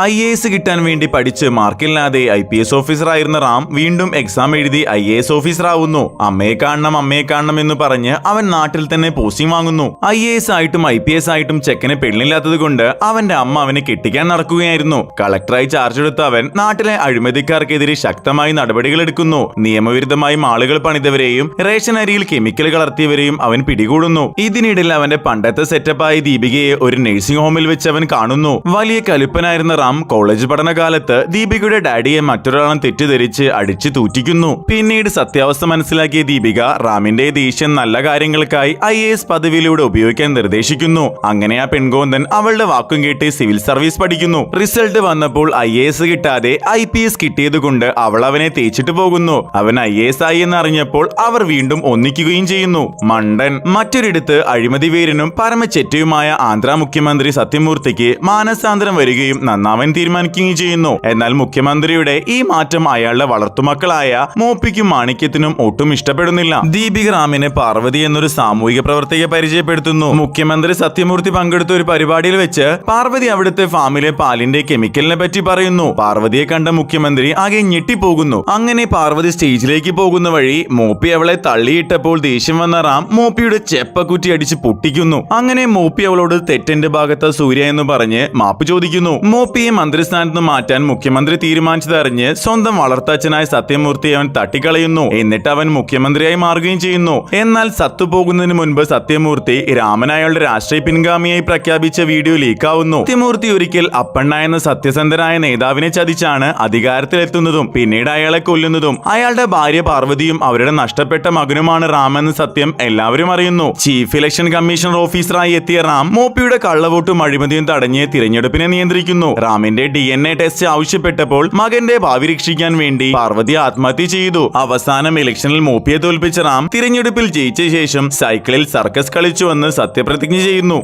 IAS കിട്ടാൻ വേണ്ടി പഠിച്ച് മാർക്കില്ലാതെ IPS ഓഫീസറായിരുന്ന റാം വീണ്ടും എക്സാം എഴുതി IAS ഓഫീസറാവുന്നു. അമ്മയെ കാണണം എന്ന് പറഞ്ഞ് അവൻ നാട്ടിൽ തന്നെ പോസ്റ്റിംഗ് വാങ്ങുന്നു. IAS ആയിട്ടും IPS ആയിട്ടും ചെക്കനെ പെണ്ണില്ലാത്തത് കൊണ്ട് അവന്റെ അമ്മ അവനെ കെട്ടിക്കാൻ നടക്കുകയായിരുന്നു. കളക്ടറായി ചാർജ് എടുത്ത അവൻ നാട്ടിലെ അഴിമതിക്കാർക്കെതിരെ ശക്തമായി നടപടികൾ എടുക്കുന്നു. നിയമവിരുദ്ധമായി മാളുകൾ പണിതവരെയും റേഷൻ അരിയിൽ കെമിക്കൽ കലർത്തിയവരെയും അവൻ പിടികൂടുന്നു. ഇതിനിടയിൽ അവന്റെ പണ്ടത്തെ സെറ്റപ്പായ ദീപികയെ ഒരു നഴ്സിംഗ് ഹോമിൽ വെച്ച് അവൻ കാണുന്നു. വലിയ കലുപ്പനായിരുന്ന കോളേജ് പഠനകാലത്ത് ദീപികയുടെ ഡാഡിയെ മറ്റൊരാളും തെറ്റിദ്ധരിച്ച് അടിച്ചു തൂറ്റിക്കുന്നു. പിന്നീട് സത്യാവസ്ഥ മനസ്സിലാക്കിയ ദീപിക റാമിന്റെ ദേഷ്യം നല്ല കാര്യങ്ങൾക്കായി IAS പദവിയിലൂടെ ഉപയോഗിക്കാൻ നിർദ്ദേശിക്കുന്നു. അങ്ങനെ ആ പെൺകോന്തൻ അവളുടെ വാക്കും കേട്ട് സിവിൽ സർവീസ് പഠിക്കുന്നു. റിസൾട്ട് വന്നപ്പോൾ IAS കിട്ടാതെ IPS കിട്ടിയതുകൊണ്ട് അവൾ അവനെ തേച്ചിട്ട് പോകുന്നു. അവൻ IAS ആയി എന്നറിഞ്ഞപ്പോൾ അവർ വീണ്ടും ഒന്നിക്കുകയും ചെയ്യുന്നു. മണ്ടൻ. മറ്റൊരിടത്ത് അഴിമതി വീരനും പരമചെറ്റയുമായ ആന്ധ്ര മുഖ്യമന്ത്രി സത്യമൂർത്തിക്ക് മാനസാന്തരം വരികയും നന്നാവാൻ തീരുമാനിക്കുകയും ചെയ്യുന്നു. എന്നാൽ മുഖ്യമന്ത്രിയുടെ ഈ മാറ്റം അയാളുടെ വളർത്തുമക്കളായ മോപ്പിക്കും മാണിക്യത്തിനും ഒട്ടും ഇഷ്ടപ്പെടുന്നില്ല. ദീപിക റാമിന് പാർവതി എന്നൊരു സാമൂഹിക പ്രവർത്തകയെ പരിചയപ്പെടുത്തുന്നു. മുഖ്യമന്ത്രി സത്യമൂർത്തി പങ്കെടുത്ത ഒരു പരിപാടിയിൽ വെച്ച് പാർവതി അവിടുത്തെ ഫാമിലെ പാലിന്റെ കെമിക്കലിനെ പറ്റി പറയുന്നു. പാർവതിയെ കണ്ട മുഖ്യമന്ത്രി ആകെ ഞെട്ടിപ്പോകുന്നു. അങ്ങനെ പാർവതി സ്റ്റേജിലേക്ക് പോകുന്ന വഴി മോപ്പി അവളെ തള്ളിയിട്ടപ്പോൾ ദേഷ്യം വന്ന റാം മോപ്പിയുടെ ചെപ്പക്കുറ്റി അടിച്ച് പൊട്ടിക്കുന്നു. അങ്ങനെ മോപ്പി അവളോട് തെറ്റെന്റെ ഭാഗത്ത് സൂര്യ എന്ന് പറഞ്ഞ് മാപ്പ് ചോദിക്കുന്നു. മോപ്പിയെ മന്ത്രിസ്ഥാനത്ത് മാറ്റാൻ മുഖ്യമന്ത്രി തീരുമാനിച്ചതറിഞ്ഞ് സ്വന്തം വളർത്തച്ഛനായ സത്യമൂർത്തി അവൻ തട്ടിക്കളയുന്നു. എന്നിട്ട് അവൻ മുഖ്യമന്ത്രിയായി മാറുകയും ചെയ്യുന്നു. എന്നാൽ സത്തുപോകുന്നതിന് മുൻപ് സത്യമൂർത്തി രാമൻ അയാളുടെ രാഷ്ട്രീയ പിൻഗാമിയായി പ്രഖ്യാപിച്ച വീഡിയോ ലീക്കാവുന്നു. സത്യമൂർത്തി ഒരിക്കൽ അപ്പണ്ണ എന്ന സത്യസന്ധനായ നേതാവിനെ ചതിച്ചാണ് അധികാരത്തിലെത്തുന്നതും പിന്നീട് അയാളെ കൊല്ലുന്നതും. അയാളുടെ ഭാര്യ പാർവതിയും അവരുടെ നഷ്ടപ്പെട്ട മകനുമാണ് റാം എന്ന സത്യം എല്ലാവരും അറിയുന്നു. ചീഫ് ഇലക്ഷൻ കമ്മീഷണർ ഓഫീസറായി എത്തിയ റാം മോപ്പിയുടെ കള്ളവോട്ടും അഴിമതിയും തടഞ്ഞ് തിരഞ്ഞെടുപ്പിനെ നിയന്ത്രിക്കുന്നു. റാമിന്റെ DNA ടെസ്റ്റ് ആവശ്യപ്പെട്ടപ്പോൾ മകന്റെ ഭാവി രക്ഷിക്കാൻ വേണ്ടി പാർവതി ആത്മഹത്യ ചെയ്തു. അവസാനം ഇലക്ഷനിൽ മോപ്പിയെ തോൽപ്പിച്ച റാം തിരഞ്ഞെടുപ്പിൽ ജയിച്ച ശേഷം സൈക്കിളിൽ സർക്കസ് കളിച്ചുവെന്ന് സത്യപ്രതിജ്ഞ ചെയ്യുന്നു.